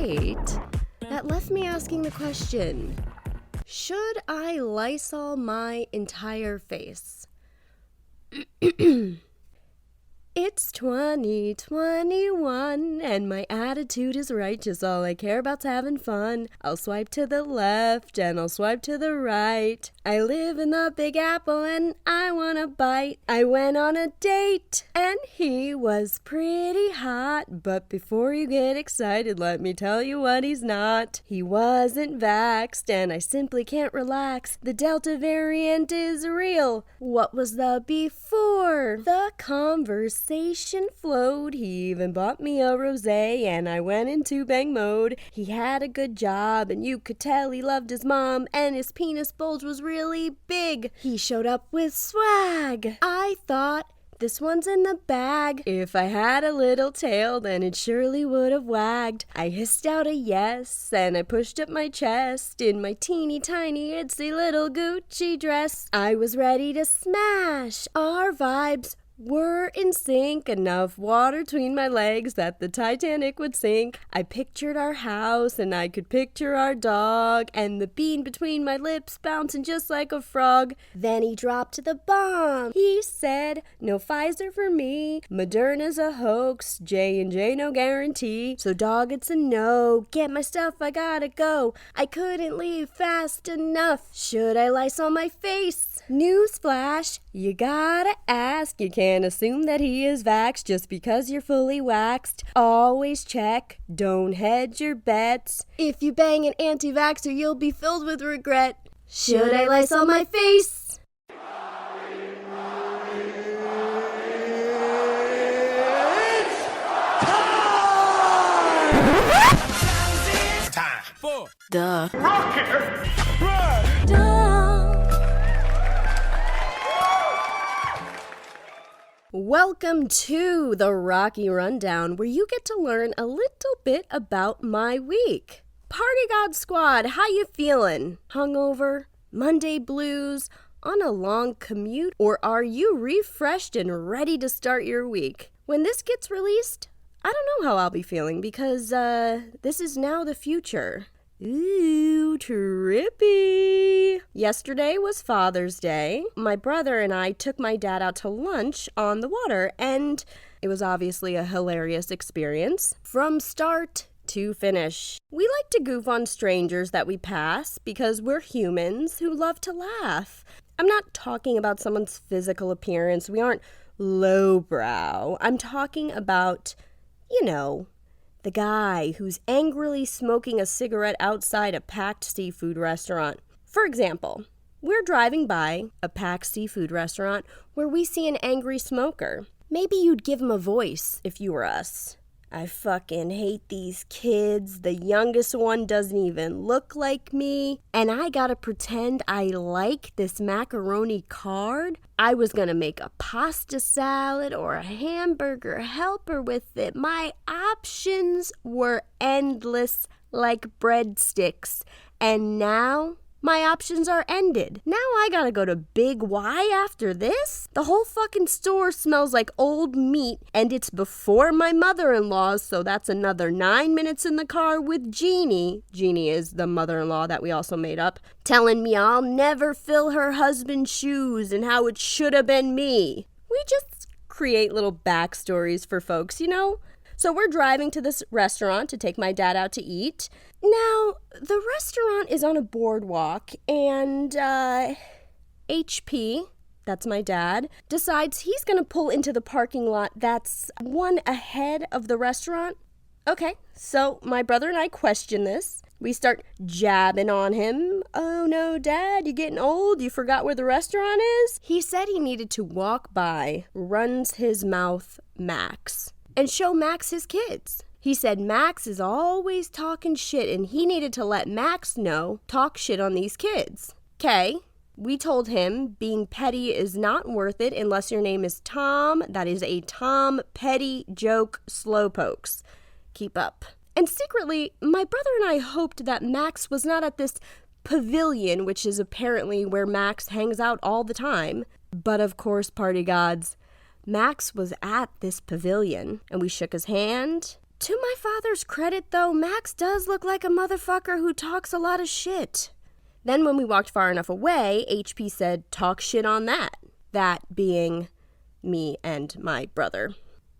date that left me asking the question, should I Lysol my entire face? It's 2021 and my attitude is righteous. All I care about's having fun. I'll swipe to the left and I'll swipe to the right. I live in the Big Apple and I want a bite. I went on a date and he was pretty hot. But before you get excited, let me tell you what he's not. He wasn't vaxxed and I simply can't relax. The Delta variant is real. What was the before? The conversation flowed. He even bought me a rosé and I went into bang mode. He had a good job and you could tell he loved his mom and his penis bulge was really big. He showed up with swag. I thought, this one's in the bag. If I had a little tail, then it surely would have wagged. I hissed out a yes, and I pushed up my chest in my teeny tiny itsy little Gucci dress. I was ready to smash. Our vibes were in sync, enough water between my legs that the Titanic would sink. I pictured our house and I could picture our dog and the bean between my lips bouncing just like a frog. Then he dropped the bomb. He said, no Pfizer for me, Moderna's a hoax, J&J no guarantee. So dog, it's a no, get my stuff, I gotta go. I couldn't leave fast enough. Should I Lysol my face? Newsflash, you gotta ask. You can't assume that he is vaxxed just because you're fully waxed. Always check, don't hedge your bets. If you bang an anti-vaxxer, you'll be filled with regret. Should I Lysol my face? It's time for Duh. Rocket. Duh. Welcome to the Rocky Rundown, where you get to learn a little bit about my week. Party God Squad, how you feeling? Hungover? Monday blues? On a long commute? Or are you refreshed and ready to start your week? When this gets released, I don't know how I'll be feeling because this is now the future. Ooh, trippy. Yesterday was Father's Day. My brother and I took my dad out to lunch on the water, and it was obviously a hilarious experience from start to finish. We like to goof on strangers that we pass because we're humans who love to laugh. I'm not talking about someone's physical appearance. We aren't lowbrow. I'm talking about, the guy who's angrily smoking a cigarette outside a packed seafood restaurant. For example, we're driving by a packed seafood restaurant where we see an angry smoker. Maybe you'd give him a voice if you were us. I fucking hate these kids. The youngest one doesn't even look like me. And I gotta pretend I like this macaroni card. I was gonna make a pasta salad or a hamburger helper with it. My options were endless like breadsticks. And now my options are ended. Now I gotta go to Big Y after this? The whole fucking store smells like old meat, and it's before my mother-in-law's, so that's another 9 minutes in the car with Jeannie. Jeannie is the mother-in-law that we also made up, telling me I'll never fill her husband's shoes and how it should have been me. We just create little backstories for folks, So we're driving to this restaurant to take my dad out to eat. Now, the restaurant is on a boardwalk, and HP, that's my dad, decides he's going to pull into the parking lot that's one ahead of the restaurant. Okay, so my brother and I question this. We start jabbing on him. Oh no, Dad, you getting old? You forgot where the restaurant is? He said he needed to walk by, runs his mouth, Max, and show Max his kids. He said Max is always talking shit and he needed to let Max know, talk shit on these kids. Okay, we told him being petty is not worth it unless your name is Tom. That is a Tom Petty joke, slowpokes. Keep up. And secretly, my brother and I hoped that Max was not at this pavilion, which is apparently where Max hangs out all the time. But of course, party gods, Max was at this pavilion, and we shook his hand, To my father's credit, though, Max does look like a motherfucker who talks a lot of shit. Then when we walked far enough away, HP said, talk shit on that. That being me and my brother.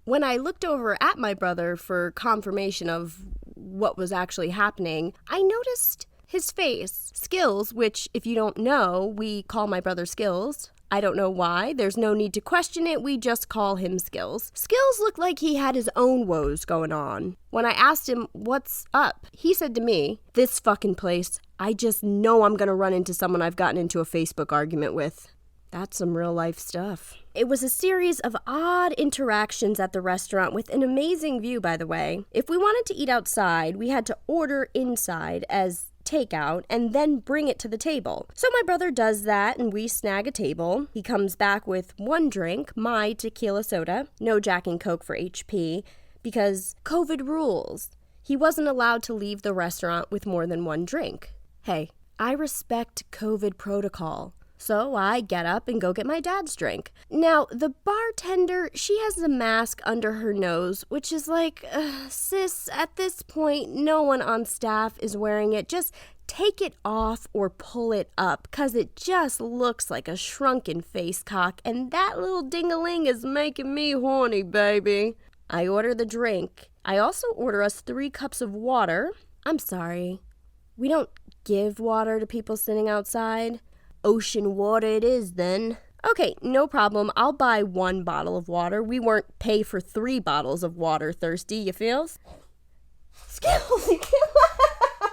When I looked over at my brother for confirmation of what was actually happening, I noticed his face. Skills, which, if you don't know, we call my brother Skills. I don't know why. There's no need to question it. We just call him Skills. Skills looked like he had his own woes going on. When I asked him, what's up? He said to me, this fucking place, I just know I'm gonna run into someone I've gotten into a Facebook argument with. That's some real life stuff. It was a series of odd interactions at the restaurant with an amazing view, by the way. If we wanted to eat outside, we had to order inside as takeout and then bring it to the table. So my brother does that and we snag a table. He comes back with one drink, my tequila soda, no Jack and Coke for HP, because COVID rules. He wasn't allowed to leave the restaurant with more than one drink. Hey, I respect COVID protocol. So I get up and go get my dad's drink. Now, the bartender, she has a mask under her nose, which is like, sis, at this point, no one on staff is wearing it. Just take it off or pull it up, because it just looks like a shrunken face cock, and that little ding-a-ling is making me horny, baby. I order the drink. I also order us 3 cups of water. I'm sorry. We don't give water to people sitting outside. Ocean water it is, then. Okay, no problem. I'll buy 1 bottle of water. We weren't pay for 3 bottles of water thirsty, you feels? Skills, you can't laugh.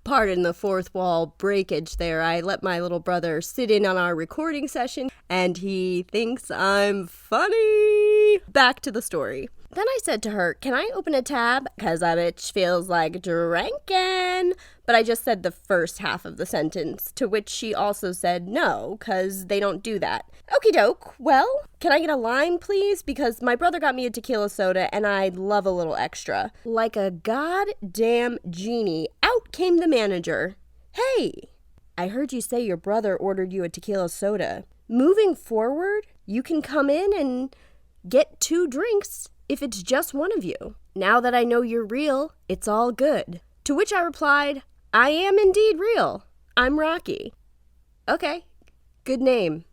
Pardon the fourth wall breakage there. I let my little brother sit in on our recording session, and he thinks I'm funny. Back to the story. Then I said to her, can I open a tab? Because a bitch feels like drinking. But I just said the first half of the sentence, to which she also said no, because they don't do that. Okie doke. Well, can I get a lime, please? Because my brother got me a tequila soda, and I'd love a little extra. Like a goddamn genie, out came the manager. Hey, I heard you say your brother ordered you a tequila soda. Moving forward, you can come in and get 2 drinks if it's just one of you. Now that I know you're real, it's all good. To which I replied, I am indeed real. I'm Rocky. Okay, good name.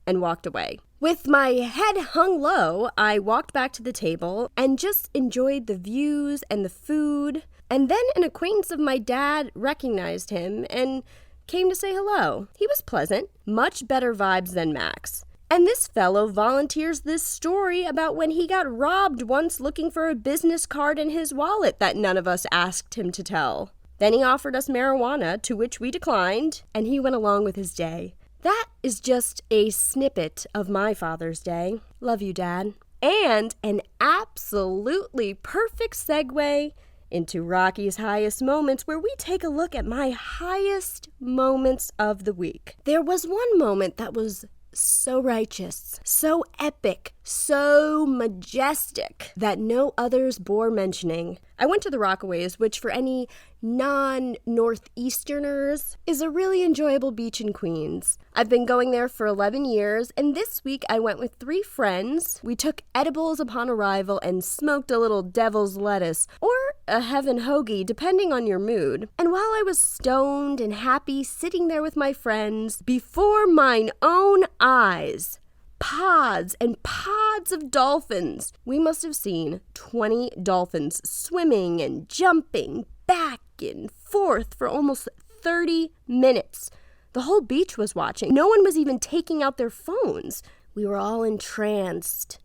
And walked away. With my head hung low, I walked back to the table and just enjoyed the views and the food. And then an acquaintance of my dad recognized him and came to say hello. He was pleasant, much better vibes than Max. And this fellow volunteers this story about when he got robbed once looking for a business card in his wallet that none of us asked him to tell. Then he offered us marijuana, to which we declined, and he went along with his day. That is just a snippet of my Father's Day. Love you, Dad. And an absolutely perfect segue into Rocky's highest moments, where we take a look at my highest moments of the week. There was one moment that was so righteous, so epic, so majestic that no others bore mentioning. I went to the Rockaways, which for any non-Northeasterners is a really enjoyable beach in Queens. I've been going there for 11 years, and this week I went with 3 friends. We took edibles upon arrival and smoked a little devil's lettuce, or a heaven hoagie, depending on your mood. And while I was stoned and happy sitting there with my friends, before mine own eyes, pods and pods of dolphins. We must have seen 20 dolphins swimming and jumping back and forth for almost 30 minutes. The whole beach was watching. No one was even taking out their phones. We were all entranced.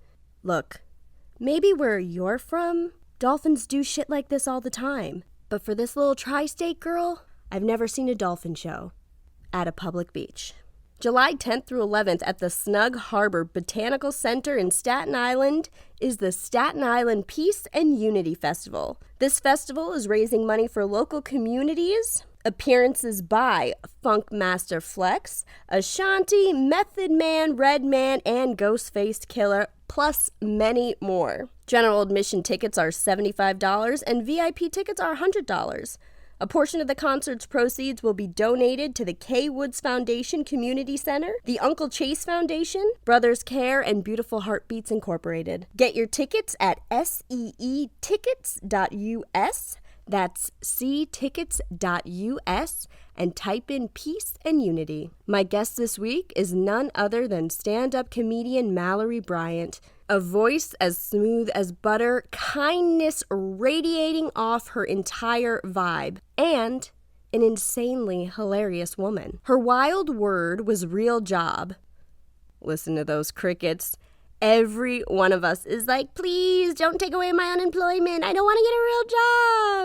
Look, maybe where you're from, dolphins do shit like this all the time. But for this little tri-state girl, I've never seen a dolphin show at a public beach. July 10th through 11th at the Snug Harbor Botanical Center in Staten Island is the Staten Island Peace and Unity Festival. This festival is raising money for local communities. Appearances by Funk Master Flex, Ashanti, Method Man, Redman, and Ghostface Killer, plus many more. General admission tickets are $75 and VIP tickets are $100. A portion of the concert's proceeds will be donated to the K. Woods Foundation Community Center, the Uncle Chase Foundation, Brothers Care, and Beautiful Heartbeats Incorporated. Get your tickets at seetickets.us. That's ctickets.us, and type in peace and unity. My guest this week is none other than stand-up comedian Malorie Bryant. A voice as smooth as butter, kindness radiating off her entire vibe, and an insanely hilarious woman. Her wild word was real job. Listen to those crickets. Every one of us is like, please don't take away my unemployment. I don't want to get a real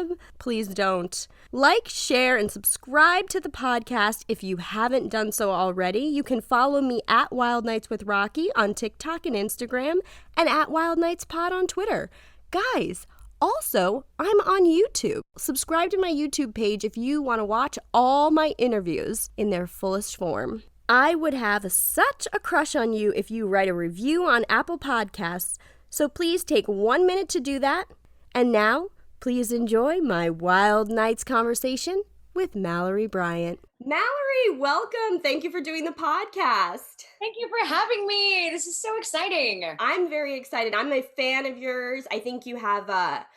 job. Please don't. Like, share, and subscribe to the podcast if you haven't done so already. You can follow me at Wild Nights with Rocky on TikTok and Instagram, and at Wild Nights Pod on Twitter. Guys, also, I'm on YouTube. Subscribe to my YouTube page if you want to watch all my interviews in their fullest form. I would have such a crush on you if you write a review on Apple Podcasts, so please take 1 minute to do that. And now, please enjoy my Wild Nights conversation with Malorie Bryant. Mallory, welcome. Thank you for doing the podcast. Thank you for having me. This is so exciting. I'm very excited. I'm a fan of yours. I think you have a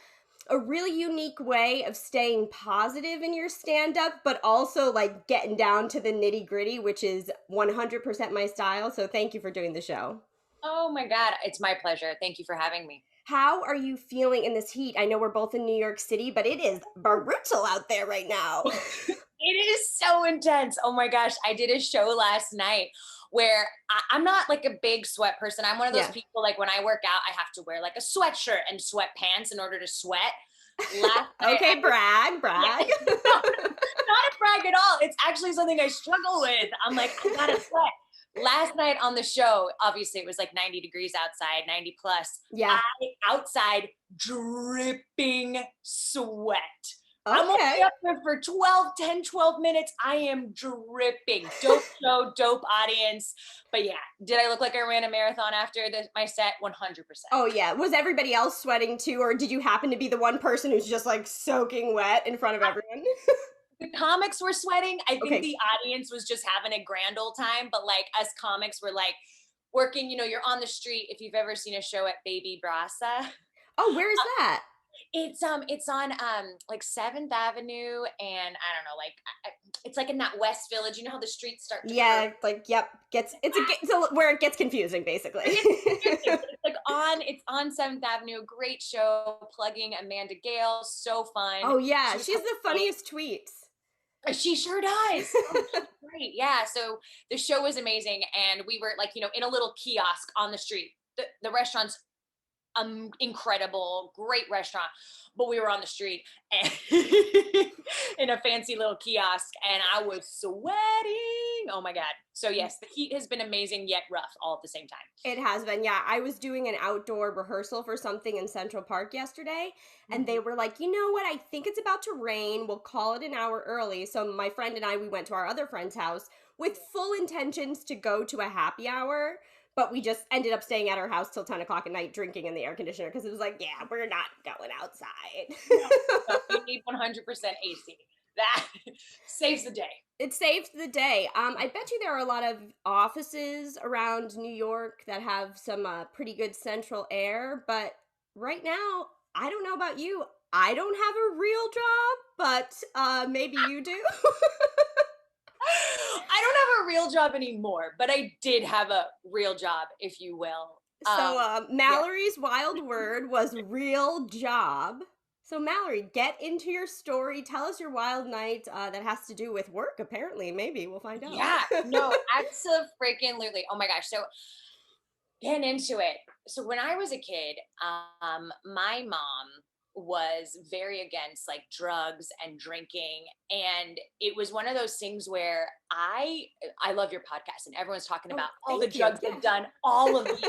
really unique way of staying positive in your stand-up, but also like getting down to the nitty-gritty, which is 100% my style. So thank you for doing the show. Oh my God, it's my pleasure. Thank you for having me. How are you feeling in this heat? I know we're both in New York City, but it is brutal out there right now. It is so intense. Oh my gosh, I did a show last night where I'm not like a big sweat person. I'm one of those people, like when I work out, I have to wear like a sweatshirt and sweatpants in order to sweat. Okay, brag. Yeah, not a brag at all. It's actually something I struggle with. I'm like, I gotta sweat. Last night on the show, obviously it was like 90 degrees outside, 90 plus. Yeah. Outside dripping sweat. Okay. I'm only up there for 12 minutes. I am dripping. Dope show, dope audience. But yeah, did I look like I ran a marathon after my set? 100%. Oh yeah. Was everybody else sweating too, or did you happen to be the one person who's just like soaking wet in front of everyone? The comics were sweating. I think the audience was just having a grand old time. But like us comics were like working, you're on the street. If you've ever seen a show at Baby Brasa. Oh, where is that? It's on like 7th Avenue, and I don't know, like it's like in that West Village. You know how the streets start to curve? Like yep, it's where it gets confusing basically. It's on 7th Avenue. Great show, plugging Amanda Gale, so fun. Oh yeah, she's the funniest tweets. She sure does. Oh, great. Yeah, so the show was amazing, and we were like, in a little kiosk on the street. The restaurant's incredible, great restaurant, but we were on the street and in a fancy little kiosk, and I was sweating. Oh my God. So yes, the heat has been amazing yet rough all at the same time. It has been. Yeah, I was doing an outdoor rehearsal for something in Central Park yesterday, and they were like, you know what, I think it's about to rain, we'll call it an hour early. So my friend and I, we went to our other friend's house with full intentions to go to a happy hour. But we just ended up staying at our house till 10 o'clock at night, drinking in the air conditioner, because it was like, yeah, we're not going outside. No, you need 100% AC. That saves the day. It saves the day. I bet you there are a lot of offices around New York that have some pretty good central air. But right now, I don't know about you. I don't have a real job, but maybe you do. I don't have a real job anymore, but I did have a real job, if you will. So Mallory's wild word was real job. So Malorie, get into your story. Tell us your wild night that has to do with work, apparently. Maybe we'll find out. Yeah, no, absolutely. Oh my gosh. So getting into it. So when I was a kid, my mom was very against like drugs and drinking, and it was one of those things where I love your podcast, and everyone's talking about all the drugs they've done, all those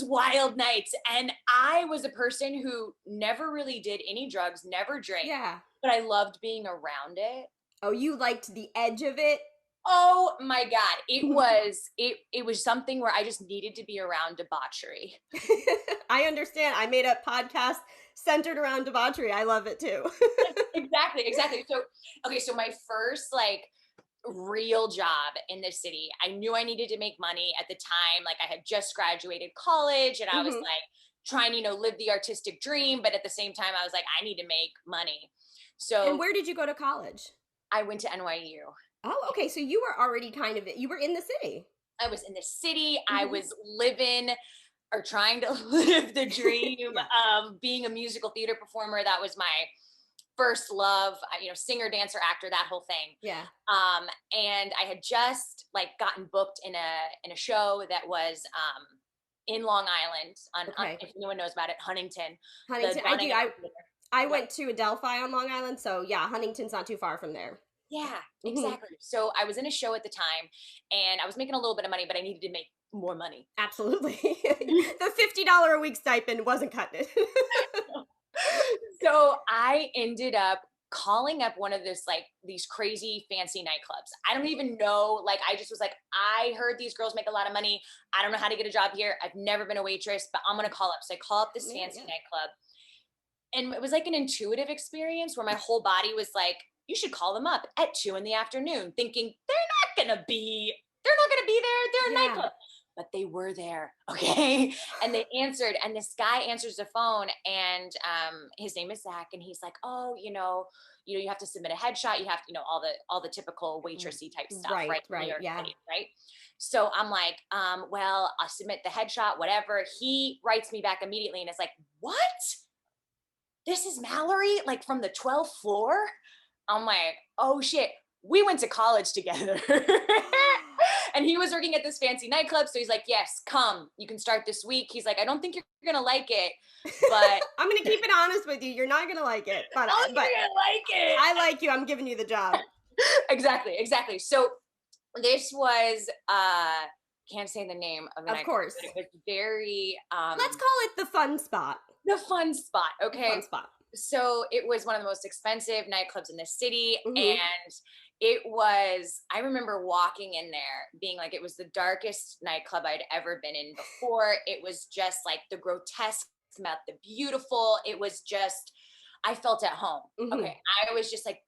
wild nights, and I was a person who never really did any drugs, never drank, but I loved being around it. Oh, you liked the edge of it? Oh my God. It was something where I just needed to be around debauchery. I understand. I made a podcast centered around debauchery. I love it too. Exactly. So, okay, so my first like real job in the city, I knew I needed to make money at the time. Like I had just graduated college and I was Mhm. like trying, live the artistic dream. But at the same time, I was like, I need to make money. And So where did you go to college? I went to NYU. Oh, okay. So you were already you were in the city. I was in the city. I Mhm. was living or trying to live the dream Yeah. of being a musical theater performer. That was my first love, singer, dancer, actor, that whole thing. Yeah. And I had just like gotten booked in a show that was in Long Island on Okay. if anyone knows about it, Huntington, the Huntington. I Dawning do. Amphitheater. I Yeah, went to Adelphi on Long Island, so yeah, Huntington's not too far from there. yeah, Mhm. exactly. So I was in a show at the time, and I was making a little bit of money, but I needed to make more money. Absolutely. The $50 a week stipend wasn't cutting it. So I ended up calling up one of these crazy fancy nightclubs. I don't even know. Like, I just was like, I heard these girls make a lot of money. I don't know how to get a job here. I've never been a waitress, but I'm gonna call up. So I call up this Man, fancy yeah. nightclub, and it was like an intuitive experience where my whole body was like, you should call them up at 2 in the afternoon, thinking they're not gonna be there. They're a Yeah. nightclub. But they were there, okay? And they answered, and this guy answers the phone, and his name is Zach, and he's like, "Oh, you have to submit a headshot. You have to, all the typical waitressy type stuff, Right, right? New right, York yeah. City, right?" So I'm like, well, I'll submit the headshot, whatever. He writes me back immediately, and it's like, "What? This is Mallory, like from the 12th floor?" I'm like, oh shit, we went to college together. And he was working at this fancy nightclub. So he's like, yes, come, you can start this week. He's like, I don't think you're going to like it, but I'm gonna keep it honest with you. You're not gonna like it, but oh, you're going to like it. I like you. I'm giving you the job. Exactly. So this was, can't say the name of the Of nightclub, course. but it was very, Let's call it the fun spot. the fun spot. The fun Okay. spot. So it was one of the most expensive nightclubs in the city. Mhm. And I remember walking in there being like, it was the darkest nightclub I'd ever been in before. It was just like the grotesque met the beautiful. It was just, I felt at home. Mhm. Okay. I was just like,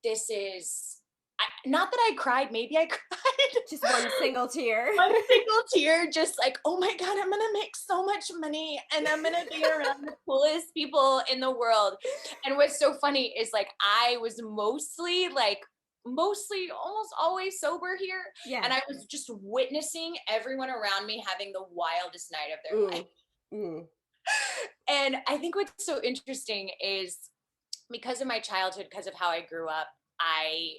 not that I cried, maybe I cried. Just one single tear. One single tear, just like, oh my God, I'm gonna make so much money and I'm gonna be around the coolest people in the world. And what's so funny is like, I was mostly almost always sober here. Yeah. And I was just witnessing everyone around me having the wildest night of their life. Mm. And I think what's so interesting is because of my childhood, because of how I grew up, I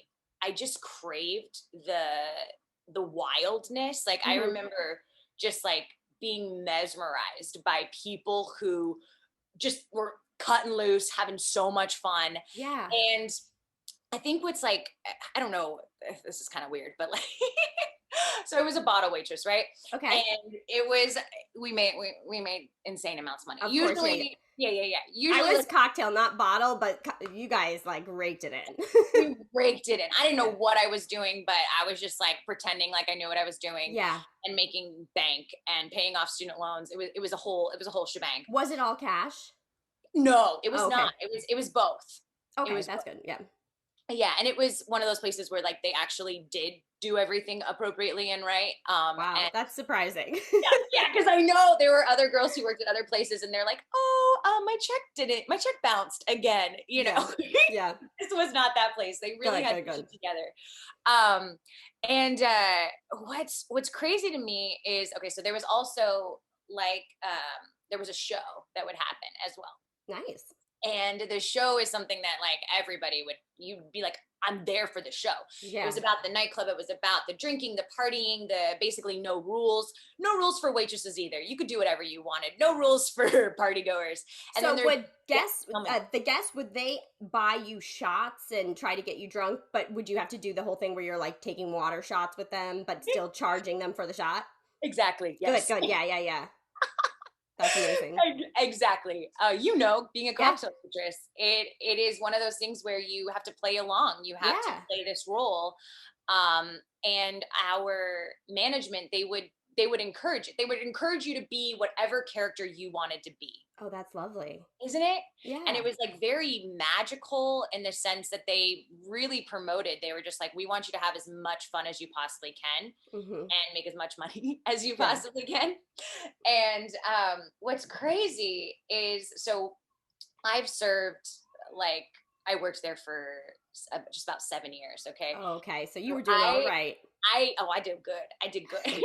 just craved the wildness. Like I Mhm. remember just like being mesmerized by people who just were cutting loose, having so much fun. Yeah. And I think what's like, I don't know if this is kind of weird, but like, so I was a bottle waitress, right? Okay. And it was, we made insane amounts of money. Of course, yeah, Usually, yeah. I Usually, was cocktail, not bottle, but you guys like raked it in. we raked it in. I didn't know what I was doing, but I was just like pretending like I knew what I was doing Yeah. and making bank and paying off student loans. It was a whole shebang. Was it all cash? No, it was Oh, okay. not. It was both. It Okay, was that's good. Yeah. Yeah, and it was one of those places where like they actually did do everything appropriately and right. Wow, And that's surprising. yeah, because I know there were other girls who worked at other places, and they're like, "Oh, my check bounced again." Yeah. Yeah. This was not that place. They really had Good. shit together. Um, and what's crazy to me is okay. So there was also like there was a show that would happen as well. Nice. And the show is something that like you'd be like, I'm there for the show. It Yeah. was about the nightclub. It was about the drinking, the partying, the basically no rules for waitresses either. You could do whatever you wanted. No rules for party goers. And So then would yeah, guests, tell me. the guests, would they buy you shots and try to get you drunk? But would you have to do the whole thing where you're like taking water shots with them, but still charging them for the shot? Exactly. Yes. Good. Yeah. That's amazing. Exactly. Being a Yeah. cocktail waitress, it is one of those things where you have to play along. You have to Yeah. play this role. And our management, they would encourage it. They would encourage you to be whatever character you wanted to be. Oh, that's lovely. isn't it? And it Yeah. was like very magical in the sense that they really promoted. They were just like, we want you to have as much fun as you possibly can Mm-hmm. and make as much money as you Yeah. possibly can. And what's crazy is, so I've served, like, I worked there for just about 7 years. Okay. Oh, okay. So you So were doing all right. I did good. I did good.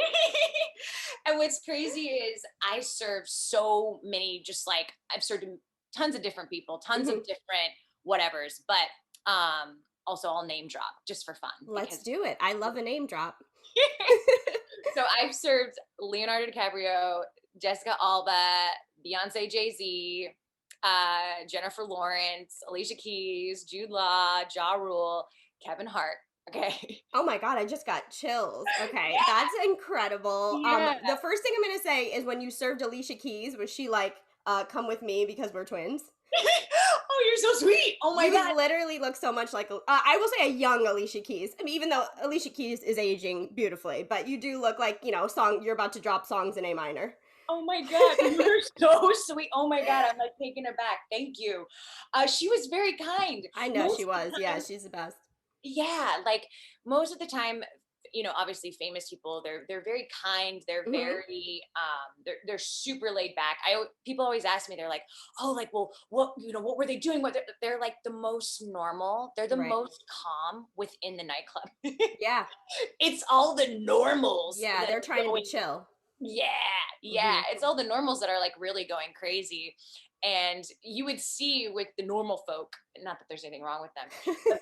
And what's crazy is I served so many, just like I've served tons of different people, tons of Mm-hmm. different whatevers, but also I'll name drop just for fun Let's because do it. I love a name drop. so I've served Leonardo DiCaprio, Jessica Alba, Beyonce, Jay-Z, Jennifer Lawrence, Alicia Keys, Jude Law, Ja Rule, Kevin Hart. Okay. Oh my God, I just got chills. Okay, Yeah. that's incredible. Yeah. The first thing I'm gonna say is when you served Alicia Keys, was she like, come with me because we're twins? Oh, you're so sweet. Oh my God. You literally look so much like, I will say a young Alicia Keys. I mean, even though Alicia Keys is aging beautifully, but you do look like, you're about to drop songs in A minor. Oh my God. You're so sweet. Oh my God. I'm like taken aback. Thank you. She was very kind. I know she Most of was. the Yeah, time, she's the best. yeah, like most of the time, obviously famous people, they're very kind, they're Hmm. very they're super laid back. People always ask me, they're like, oh, like, well, what were they doing, they're like the most normal, they're the Right. most calm within the nightclub. Yeah. It's all the normals Yeah, that they're are trying to be going, chill. yeah, yeah, Hmm. it's all the normals that are like really going crazy. And you would see with the normal folk, not that there's anything wrong with them, but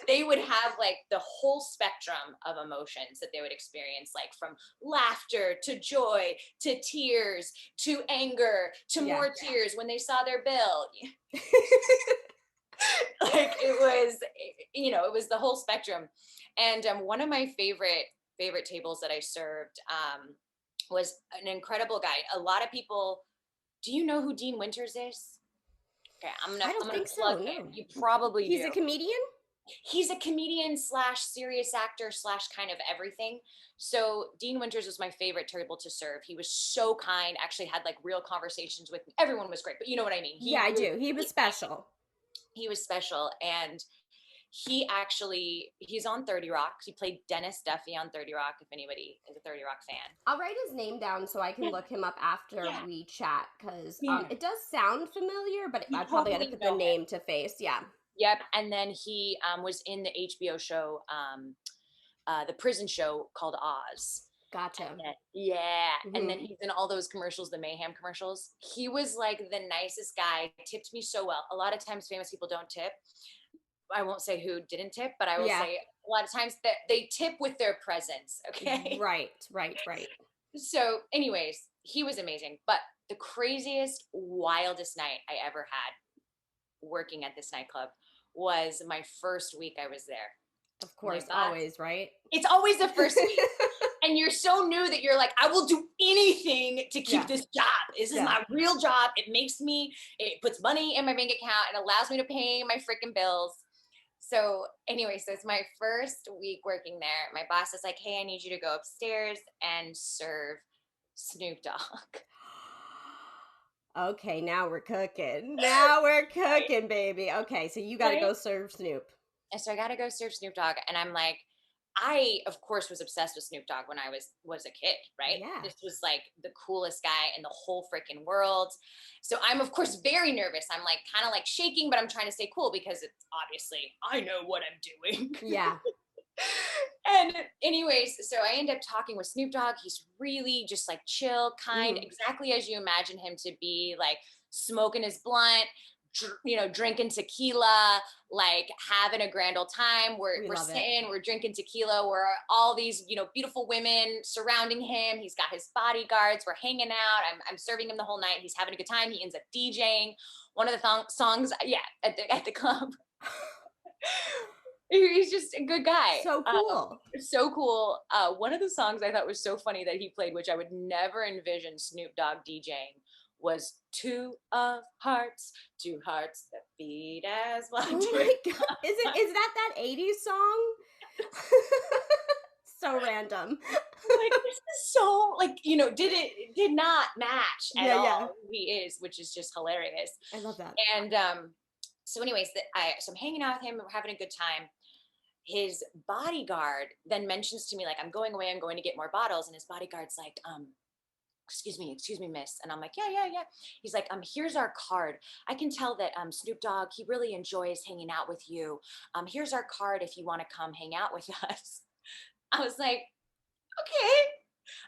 they would have like the whole spectrum of emotions that they would experience, like from laughter to joy to tears to anger to Yeah. more tears when they saw their bill. Like it was the whole spectrum. And one of my favorite tables that I served was an incredible guy. A lot of people, do you know who Dean Winters is? Okay, I I'm don't gonna think so. plug him. No. You probably He's do. a comedian? He's a comedian slash serious actor slash kind of everything. So Dean Winters was my favorite table to serve. He was so kind, actually had like real conversations with me. Everyone was great, but you know what I mean. Yeah, I do. He was special. He was special. And he's on 30 Rock. He played Dennis Duffy on 30 Rock, if anybody is a 30 Rock fan. I'll write his name down so I can Yeah, look him up after yeah, we chat because yeah. it does sound familiar, but You I probably got to totally put the know him. name to face. Yeah. Yep. And then he was in the HBO show, the prison show called Oz. Gotcha. Yeah. And then Hmm. he's in all those commercials, the Mayhem commercials. He was like the nicest guy, tipped me so well. A lot of times famous people don't tip. I won't say who didn't tip, but I will Yeah. say a lot of times that they tip with their presence. Okay. Right, right, right. So, anyways, he was amazing. But the craziest, wildest night I ever had working at this nightclub was my first week I was there. Of My course, boss, always, right? it's always the first week. And you're so new that you're like, I will do anything to keep Yeah, this job. This is yeah. my real job. It puts money in my bank account and allows me to pay my freaking bills. So anyway, so it's my first week working there. My boss is like, hey, I need you to go upstairs and serve Snoop Dogg. Okay, now we're cooking. Now we're cooking, baby. Okay, so you got to Right? go serve Snoop. And so I got to go serve Snoop Dogg. And I'm like, I of course was obsessed with Snoop Dogg when I was a kid, right? Yeah. This was like the coolest guy in the whole freaking world. So I'm of course very nervous. I'm like kind of like shaking, but I'm trying to stay cool because it's obviously I know what I'm doing. Yeah. And anyways, so I end up talking with Snoop Dogg. He's really just like chill, kind, Hmm. exactly as you imagine him to be, like smoking his blunt, drinking tequila, like having a grand old time. We We're love it. sitting, we're drinking tequila. We're all these, beautiful women surrounding him. He's got his bodyguards. We're hanging out. I'm serving him the whole night. He's having a good time. He ends up DJing one of the songs, yeah, at the club. He's just a good guy. So cool. So cool. One of the songs I thought was so funny that he played, which I would never envision Snoop Dogg DJing, was Two of Hearts, Two Hearts That Beat as One. Oh my God. Is that 80s song? So random. Like, this is so, like, did not match at Yeah, yeah. all who he is, which is just hilarious. I love that. And so anyways, so I'm hanging out with him, we're having a good time. His bodyguard then mentions to me, like, I'm going away, I'm going to get more bottles. And his bodyguard's like, excuse me, miss. And I'm like, yeah, yeah, yeah. He's like, here's our card. I can tell that Snoop Dogg, he really enjoys hanging out with you. Here's our card if you want to come hang out with us. I was like, okay.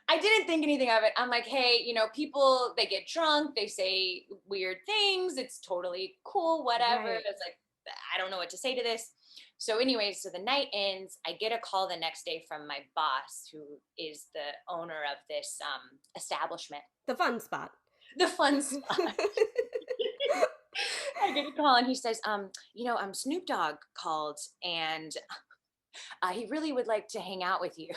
I didn't think anything of it. I'm like, hey, people, they get drunk, they say weird things. It's totally cool, whatever. Right. It's like, I don't know what to say to this. So, anyways, so the night ends. I get a call the next day from my boss, who is the owner of this establishment, The fun spot. the fun spot. I get a call and he says, Snoop Dogg called and he really would like to hang out with you.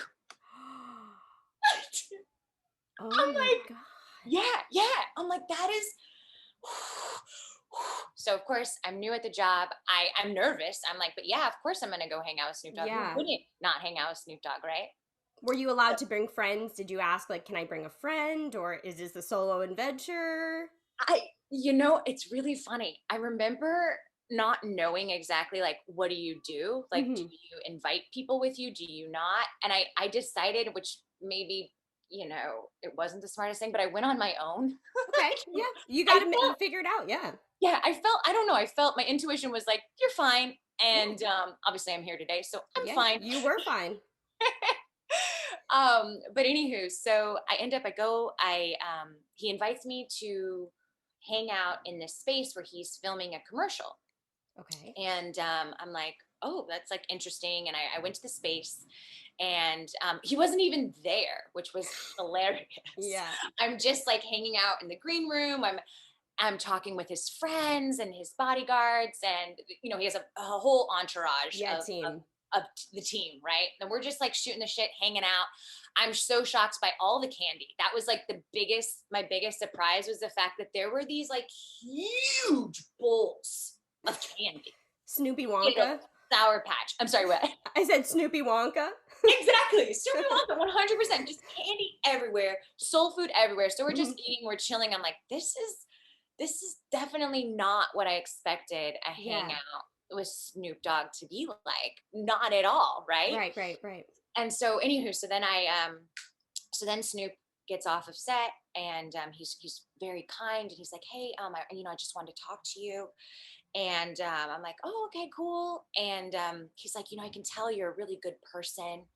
Oh I'm my like, God. yeah. I'm like, that is. So of course I'm new at the job. I'm nervous. I'm like, but yeah, of course I'm gonna go hang out with Snoop Dogg. Who Yeah. wouldn't not hang out with Snoop Dogg, right? Were you allowed to bring friends? Did you ask, like, can I bring a friend, or is this a solo adventure? It's really funny. I remember not knowing exactly, like, what do you do? Like, do Hmm. you invite people with you? Do you not? And I decided, which maybe, it wasn't the smartest thing, but I went on my own. Okay. Yeah. You I got to felt, figure it out. Yeah. yeah, I don't know. I felt my intuition was like, you're fine. Yeah. And obviously I'm here today, so I'm Yeah. fine. You were fine. But anywho, so he invites me to hang out in this space where he's filming a commercial. Okay. And I'm like, oh, that's like interesting. And I went to the space and he wasn't even there, which was hilarious. Yeah. I'm just like hanging out in the green room. I'm talking with his friends and his bodyguards, and he has a whole entourage Yeah. of Team. of the team, right? And we're just like shooting the shit, hanging out. I'm so shocked by all the candy. That was like my biggest surprise was the fact that there were these like huge bowls of candy. Snoopy Like a Wonka. Sour Patch. I'm sorry, what? I said Snoopy Wonka. Exactly. Super Wonka, 100%. Just candy everywhere, soul food everywhere. So we're just Mhm. eating, we're chilling. I'm like, this is definitely not what I expected a Yeah. hangout with Snoop Dogg to be like. Not at all, right? Right. Right. Right. And so, anywho, so then Snoop gets off of set, and he's very kind, and he's like, hey, I just wanted to talk to you. And I'm like, oh, okay, cool. And he's like, I can tell you're a really good person.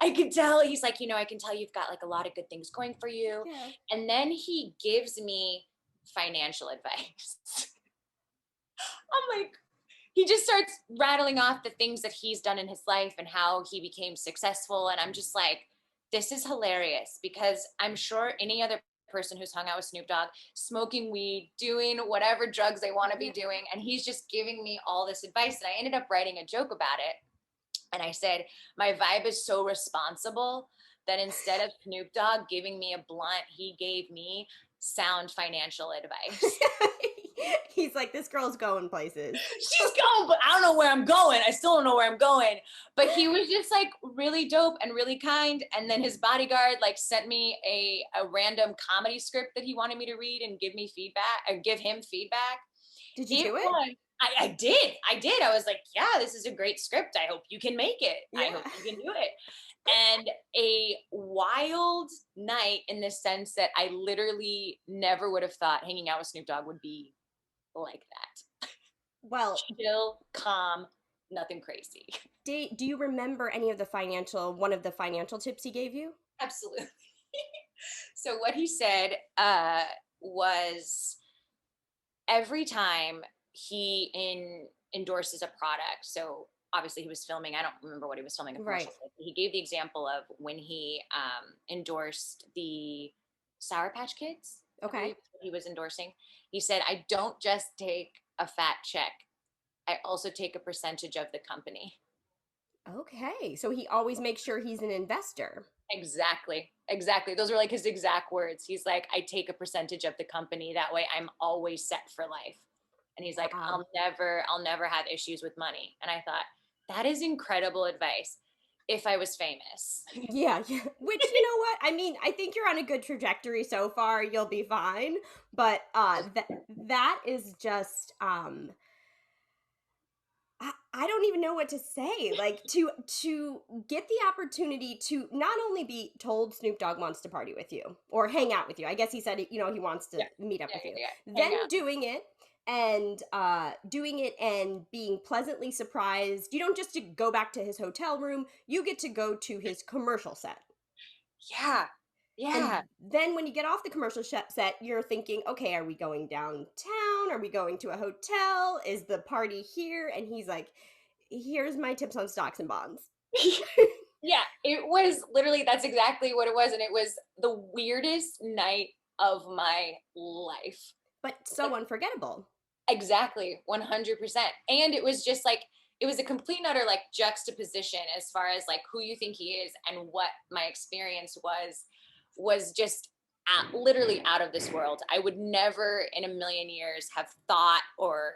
I can tell. He's like, I can tell you've got like a lot of good things going for you. Yeah. And then he gives me financial advice. I'm like, he just starts rattling off the things that he's done in his life and how he became successful. And I'm just like, this is hilarious, because I'm sure any other person who's hung out with Snoop Dogg, smoking weed, doing whatever drugs they want to be Yeah. doing. And he's just giving me all this advice. And I ended up writing a joke about it. And I said, my vibe is so responsible that instead of Snoop Dogg giving me a blunt, he gave me sound financial advice. He's like, this girl's going places. She's going, but I don't know where I'm going. I still don't know where I'm going. But he was just like really dope and really kind. And then his bodyguard like sent me a random comedy script that he wanted me to read and give me feedback or give him feedback. Did you It do it? was, I did. I did. I was like, yeah, this is a great script. I hope you can make it. I Yeah. hope you can do it. And a wild night in the sense that I literally never would have thought hanging out with Snoop Dogg would be like that. Well, Chill, calm, nothing crazy. do you remember any of one of the financial tips he gave you? Absolutely. So what he said was every time endorses a product. So obviously he was filming. I don't remember what he was filming a commercial Right. for. He gave the example of when he endorsed the Sour Patch Kids. I Okay. believe he was endorsing. He said, "I don't just take a fat check. I also take a percentage of the company." Okay. So he always makes sure he's an investor. Exactly. Exactly. Those were like his exact words. He's like, I take a percentage of the company. That way I'm always set for life. And he's like, Wow. I'll never have issues with money. And I thought, that is incredible advice. if I was famous. Yeah, yeah. Which, you know what? I mean, I think you're on a good trajectory so far. You'll be fine. But that is just I don't even know what to say. Like to get the opportunity to not only be told Snoop Dogg wants to party with you or hang out with you. I guess he said you know he wants to Yeah, meet up yeah, with yeah, you. yeah. Hang Then out. doing it and being pleasantly surprised. You don't just to go back to his hotel room, you get to go to his commercial set. Yeah, yeah. And then when you get off the commercial set, you're thinking, okay, are we going downtown? Are we going to a hotel? Is the party here? And he's like, here's my tips on stocks and bonds. Yeah, it was literally that's exactly what it was, and it was the weirdest night of my life. But so unforgettable. Exactly, 100%. And it was just like it was a complete and utter like juxtaposition as far as like who you think he is and what my experience was just literally out of this world. I would never in a million years have thought or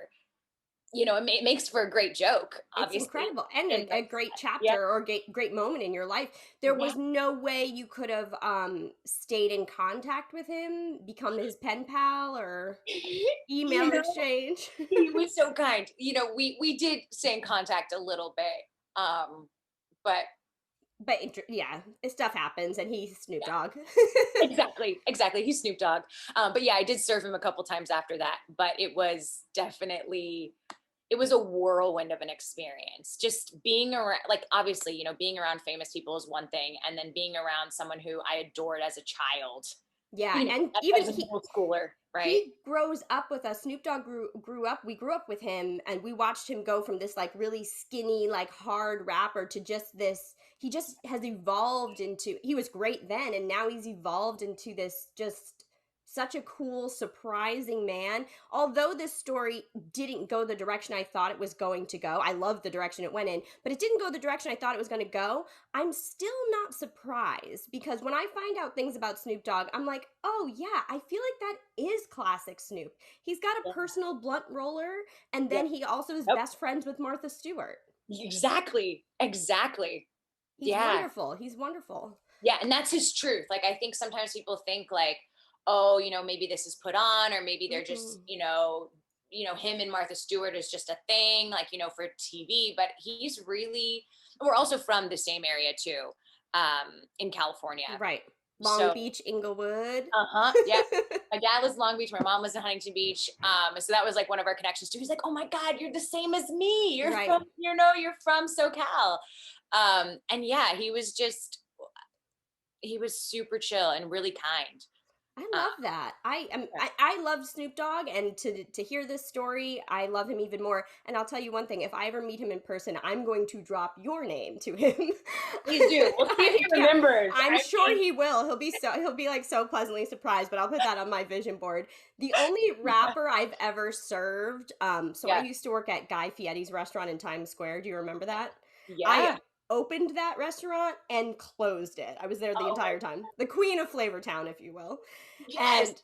it makes for a great joke, It's obviously. incredible and And a like, great yeah, chapter or great moment in your life. There yeah. was no way you could have stayed in contact with him, become his pen pal, or you email know, exchange. he was so kind. We did stay in contact a little bit, but But yeah, stuff happens, and he's Snoop yeah. Dogg. Exactly. He's Snoop Dogg. But yeah, I did serve him a couple times after that. But it was a whirlwind of an experience. Just being around, like obviously, being around famous people is one thing, and then being around someone who I adored as a child, Yeah, and even as a middle schooler, right? he grows up with us. Snoop Dogg grew up. We grew up with him, and we watched him go from this like really skinny, like hard rapper to just this. He just has evolved into. He was great then, and now he's evolved into this just such a cool, surprising man. Although this story didn't go the direction I thought it was going to go, I love the direction it went in, but it didn't go the direction I thought it was going to go. I'm still not surprised because when I find out things about Snoop Dogg, I'm like, oh yeah, I feel like that is classic Snoop. He's got a Yeah. personal blunt roller, and Yeah. then he also is Yep. best friends with Martha Stewart. Exactly. He's Yeah. wonderful. He's wonderful. Yeah, and that's his truth. Like I think sometimes people think like, oh, maybe this is put on, or maybe they're just, Mm-mm. him and Martha Stewart is just a thing, like, for TV. But he's really we're also from the same area too, in California. Right. Long So Beach, Inglewood. uh-huh. Yeah. My dad was in Long Beach, my mom was in Huntington Beach. So that was like one of our connections too. He's like, oh my God, you're the same as me. You're Right. from, you're from SoCal. And yeah, he was super chill and really kind. I Uh, love that. yeah. I love Snoop Dogg, and to hear this story, I love him even more. And I'll tell you one thing: if I ever meet him in person, I'm going to drop your name to him. Please do. We'll see if he Yeah, remembers. I'm I sure mean, he will. He'll be like so pleasantly surprised. But I'll put that on my vision board. The only rapper I've ever served. So I yeah, used to work at Guy Fieri's restaurant in Times Square. Do you remember that? I yeah. opened that restaurant and closed it. I was there the Oh entire time. The queen of Flavortown, if you will. yes. And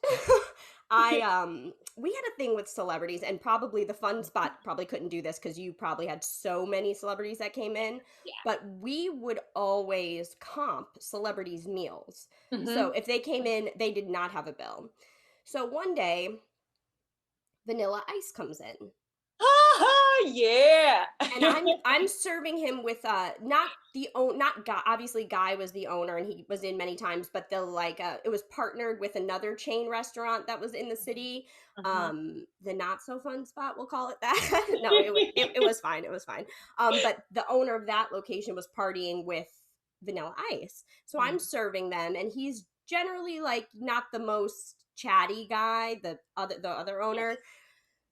I we had a thing with celebrities, and probably the fun spot probably couldn't do this because you probably had so many celebrities that came in, Yeah. but we would always comp celebrities meals. So Hmm. if they came in, they did not have a bill. So one day Vanilla Ice comes in, Yeah. and I'm serving him with not Guy. Obviously Guy was the owner and he was in many times, but the like it was partnered with another chain restaurant that was in the city. Mhm. The not so fun spot, we'll call it that. No, it was fine, it was fine. But the owner of that location was partying with Vanilla Ice, so I'm Mhm. serving them, and he's generally like not the most chatty guy, the other Yeah. owner.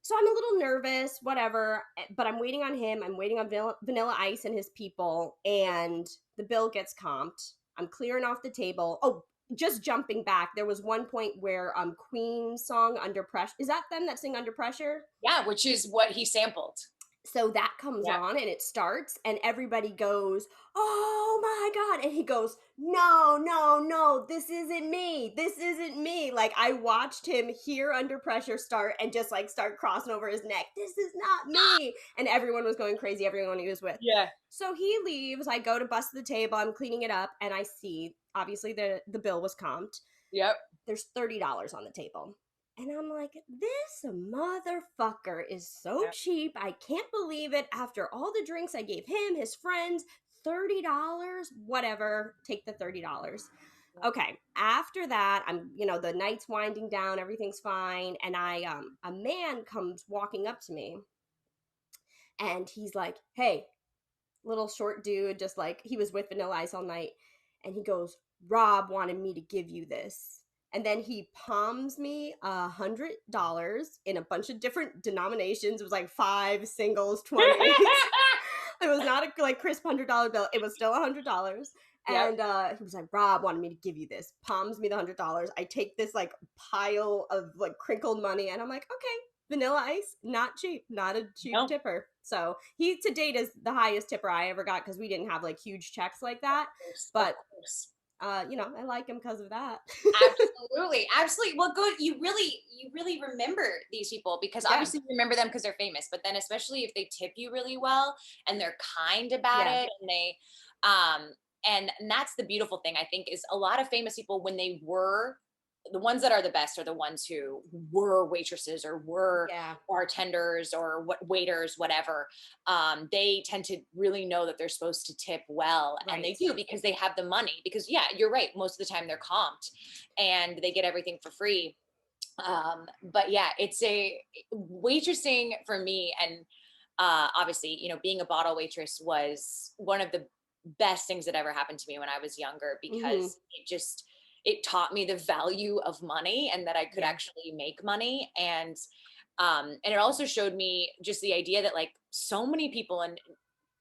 So I'm a little nervous, whatever, but I'm waiting on him. I'm waiting on Vanilla Ice and his people, and the bill gets comped. I'm clearing off the table. Oh, just jumping back, there was one point where Queen's song Under Pressure. Is that them that sing Under Pressure? Yeah, which is what he sampled. So that comes Yeah. on and it starts and everybody goes, "Oh my god." And he goes, "No, no, no. This isn't me. This isn't me." Like I watched him here under pressure start and just like start crossing over his neck. "This is not me." And everyone was going crazy, everyone he was with. Yeah. So he leaves, I go to bust the table, I'm cleaning it up and I see obviously the bill was comped. Yep. There's $30 on the table. And I'm like, this motherfucker is so Yep. cheap. I can't believe it. After all the drinks I gave him, his friends, $30, whatever, take the $30. Yep. Okay. After that, the night's winding down, everything's fine. And a man comes walking up to me and he's like, "Hey," little short dude, just like he was with Vanilla Ice all night. And he goes, "Rob wanted me to give you this." And then he palms me $100 in a bunch of different denominations. It was like five singles, 20s. It was not a like crisp $100 bill. It was still $100. Yep. And he was like, "Rob wanted me to give you this." Palms me the $100. I take this like pile of like crinkled money, and I'm like, "Okay, Vanilla Ice, not cheap, not a cheap No. tipper." So he to date is the highest tipper I ever got because we didn't have like huge checks like that. Of But course. I like him because of that. Absolutely. Absolutely. Well, good. You really remember these people because Yeah, obviously you remember them because they're famous, but then especially if they tip you really well and they're kind about yeah, it and they um and that's the beautiful thing I think is a lot of famous people when they were the ones that are the best are the ones who were waitresses or were yeah, bartenders or what waiters whatever. They tend to really know that they're supposed to tip well and they right. do because they have the money because yeah you're right most of the time they're comped and they get everything for free. But yeah it's a waitressing for me and obviously being a bottle waitress was one of the best things that ever happened to me when I was younger Hmm. because it taught me the value of money and that I could Yeah, actually make money and it also showed me just the idea that like so many people and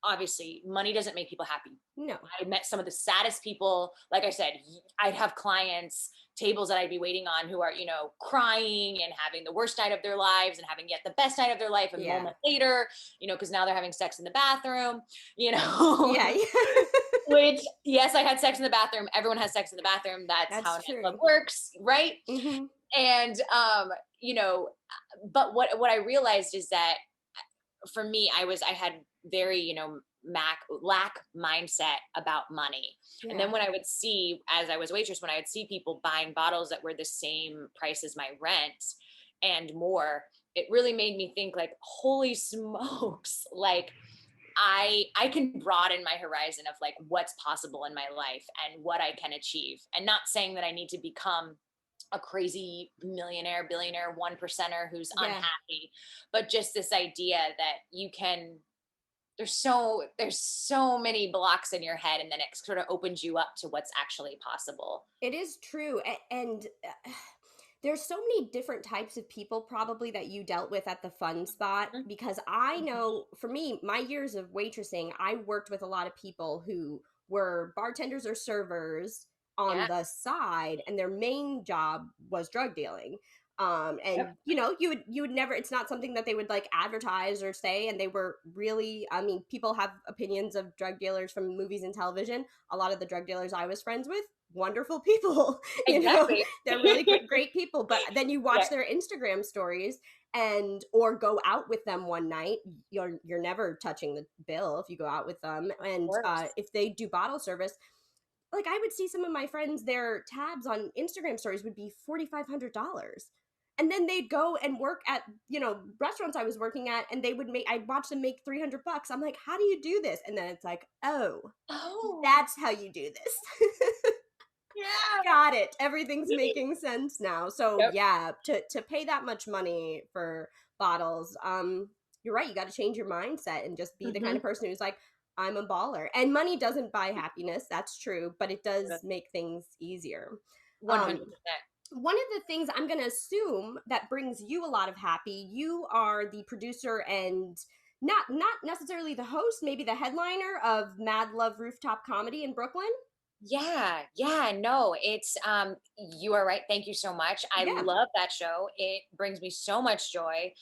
obviously money doesn't make people happy. no, I met some of the saddest people. Like I said, I'd have clients, tables that I'd be waiting on who are, crying and having the worst night of their lives and having yet the best night of their life a yeah, moment later, because now they're having sex in the bathroom, you know. yeah, yeah. Which, yes, I had sex in the bathroom. Everyone has sex in the bathroom. That's how That's nightclub true. works, right? Hmm. And you know, but what I realized is that for me, I had very, lack mindset about money. And then Yeah, when I would see, as I was waitress, when I would see people buying bottles that were the same price as my rent and more, it really made me think like, holy smokes, like I can broaden my horizon of like what's possible in my life and what I can achieve. And not saying that I need to become a crazy millionaire, billionaire, one percenter who's yeah. unhappy, but just this idea that you can there's so many blocks in your head and then it sort of opens you up to what's actually possible. It is true. And there's so many different types of people probably that you dealt with at the fun spot Mhm, because I mhm. know for me, my years of waitressing, I worked with a lot of people who were bartenders or servers on Yeah. the side and their main job was drug dealing. And Yep. you would never, it's not something that they would like advertise or say. And they were really, I mean, people have opinions of drug dealers from movies and television. A lot of the drug dealers I was friends with, wonderful people. you know Exactly. they're really great people, but then you Yeah. watch their Instagram stories and or go out with them one night, you're never touching the bill if you go out with them. Of And course. if they do bottle service, like I would see some of my friends, their tabs on Instagram stories would be $4,500, and then they'd go and work at restaurants I was working at, and I'd watch them make $300. I'm like, how do you do this? And then it's like, oh, Oh, that's how you do this. yeah. Got it. Everything's making sense now. So Yep. yeah, to pay that much money for bottles, you're right. You got to change your mindset and just be the kind Hmm. of person who's like, I'm a baller. And money doesn't buy happiness. That's true, but it does make things easier. Um, 100%. one of the things I'm going to assume that brings you a lot of happy, you are the producer and not necessarily the host, maybe the headliner of Mad Love Rooftop Comedy in Brooklyn. Yeah, no, it's you are right. Thank you so much. I Yeah. love that show. It brings me so much joy.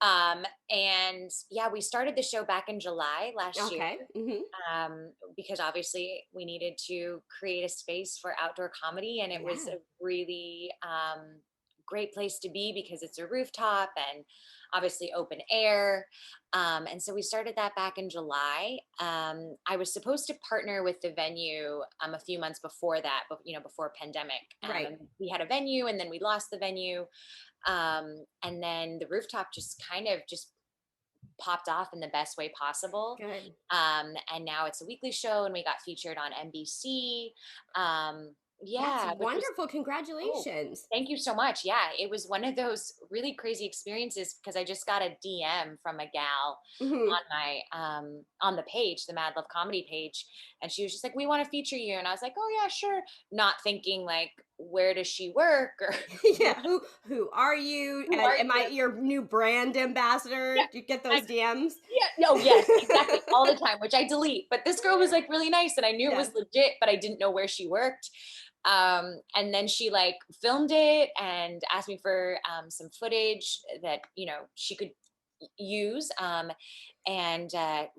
And yeah, we started the show back in July last year. Okay. Mm-hmm. Because obviously we needed to create a space for outdoor comedy, and it was Yeah. a really great place to be because it's a rooftop and obviously open air. And so we started that back in July. I was supposed to partner with the venue a few months before that, but before pandemic. Right. And we had a venue, and then we lost the venue. And then the rooftop just kind of just popped off in the best way possible. Good. And now it's a weekly show, and we got featured on NBC. That's Yeah, which was, wonderful. oh, Congratulations. thank you so much. Yeah, it was one of those really crazy experiences because I just got a DM from a gal Mm-hmm. on my on the page, the Mad Love Comedy page, and she was just like, "We want to feature you," and I was like, "Oh yeah, sure," not thinking like, where does she work or Yeah. Who are you? who And are am I you? your new brand ambassador? Yeah, Do you get those DMs? yeah, no, yes, exactly, all the time, which I delete. But this girl was like really nice, and I knew it Yeah. was legit, but I didn't know where she worked. And then she like filmed it and asked me for some footage that she could use. And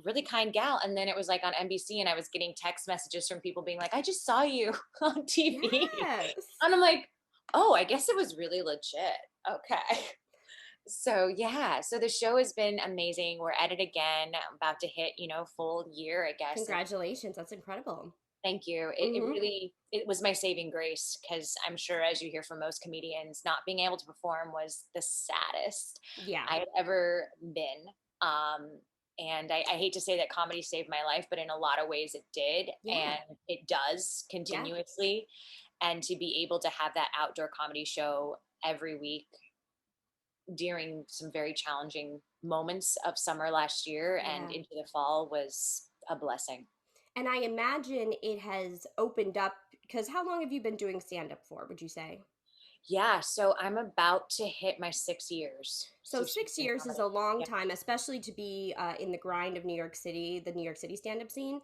really kind gal. And then it was like on NBC, and I was getting text messages from people being like, "I just saw you on TV," Yes. and I'm like, "Oh, I guess it was really legit." Okay. So yeah, so the show has been amazing. We're at it again. I'm about to hit, full year, I guess. And Congratulations. That's incredible. thank you. It Mm-hmm. really it was my saving grace because I'm sure, as you hear from most comedians, not being able to perform was the saddest Yeah. I had ever been. Um, and I hate to say that comedy saved my life, but in a lot of ways it did, Yeah. and it does Yeah. continuously. And to be able to have that outdoor comedy show every week during some very challenging moments of summer last year and Yeah. into the fall was a blessing. And I imagine it has opened up because how long have you been doing stand up for, would you say? Yeah, so I'm about to hit my 6 years. So 6 years 6 in years is comedy. a long Yeah. time, especially to be in the grind of New York City, the New York City stand up scene.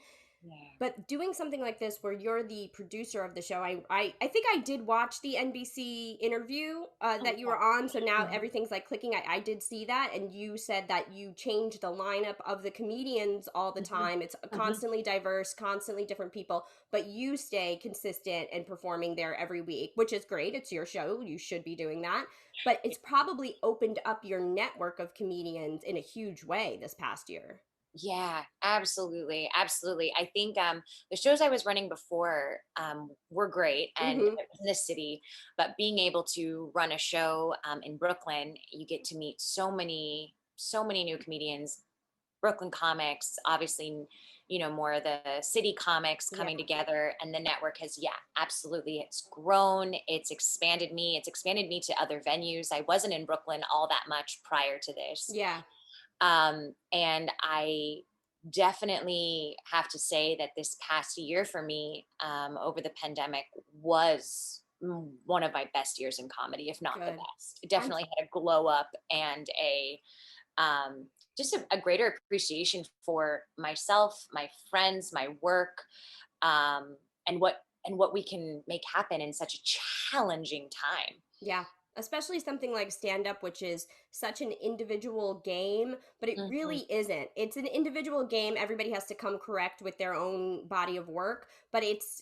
Yeah. But doing something like this where you're the producer of the show, I think I did watch the NBC interview Oh, that you were on. So now yeah. Mhm. everything's like clicking. I did see that. And you said that you change the lineup of the comedians all the Mhm. time. It's Mhm. constantly diverse, constantly different people, but you stay consistent and performing there every week, which is great. It's your show. You should be doing that. But it's probably opened up your network of comedians in a huge way this past year. Yeah, absolutely. Absolutely. I think the shows I was running before were great, and it Hmm. was in the city, but being able to run a show in Brooklyn, you get to meet so many new comedians, Brooklyn comics, obviously, more of the city comics Yeah. coming together. And the network has, yeah, absolutely. It's grown, it's expanded me to other venues. I wasn't in Brooklyn all that much prior to this. Yeah. And I definitely have to say that this past year for me, over the pandemic, was one of my best years in comedy, if not the Good. best. It I'm definitely had a glow up and um, a greater appreciation for myself, my friends, my work, and what we can make happen in such a challenging time. Yeah, especially something like stand up, which is such an individual game, but it Mhm. really isn't. It's an individual game. Everybody has to come correct with their own body of work, but it's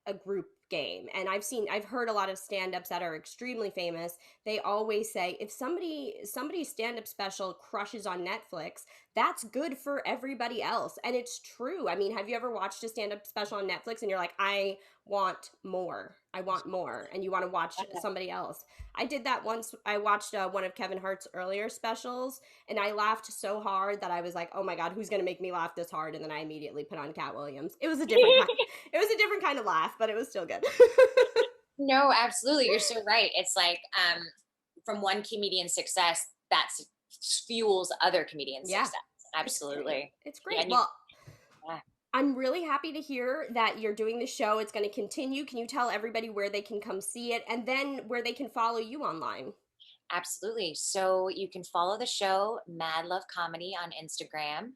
a group game. And I've heard a lot of stand-ups that are extremely famous. They always say if somebody's stand-up special crushes on Netflix, that's good for everybody else. And it's true. I mean, have you ever watched a stand-up special on Netflix and you're like, I want more. I want more. And you want to watch somebody else. I did that once. I watched one of Kevin Hart's earlier specials and I laughed so hard that I was like, oh my God, who's going to make me laugh this hard? And then I immediately put on Cat Williams. It was a different kind. It was a different kind of laugh, but it was still good. No, absolutely. You're so right. It's like from one comedian's success, fuels other comedians' Yeah, success. it's great. Absolutely. It's Yeah. great. Well, Yeah. I'm really happy to hear that you're doing the show. It's going to continue. Can you tell everybody where they can come see it and then where they can follow you online? Absolutely. So you can follow the show Mad Love Comedy on Instagram,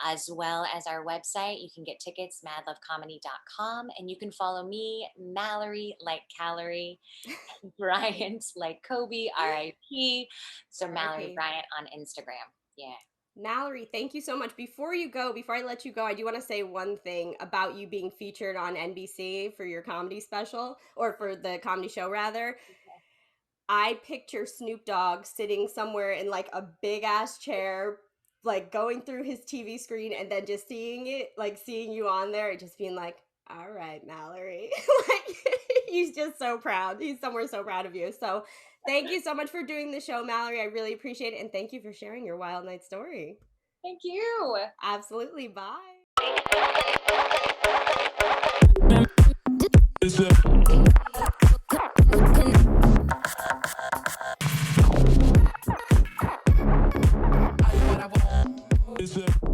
as well as our website. You can get tickets, madlovecomedy.com, and you can follow me, Malorie, like Calorie, Bryant, like Kobe, RIP. So Malorie RIP. Bryant on Instagram. Yeah. Mallory, thank you so much. Before I let you go, I do want to say one thing about you being featured on NBC for your comedy special, or for the comedy show rather. I picture Snoop Dogg sitting somewhere in like a big ass chair, like going through his TV screen and then just seeing it, like seeing you on there and just being like, all right, Mallory. Like, he's just so proud. He's somewhere so proud of you. So thank you so much for doing the show, Mallory. I really appreciate it. And thank you for sharing your wild night story. Thank you. Absolutely. Bye. Is it?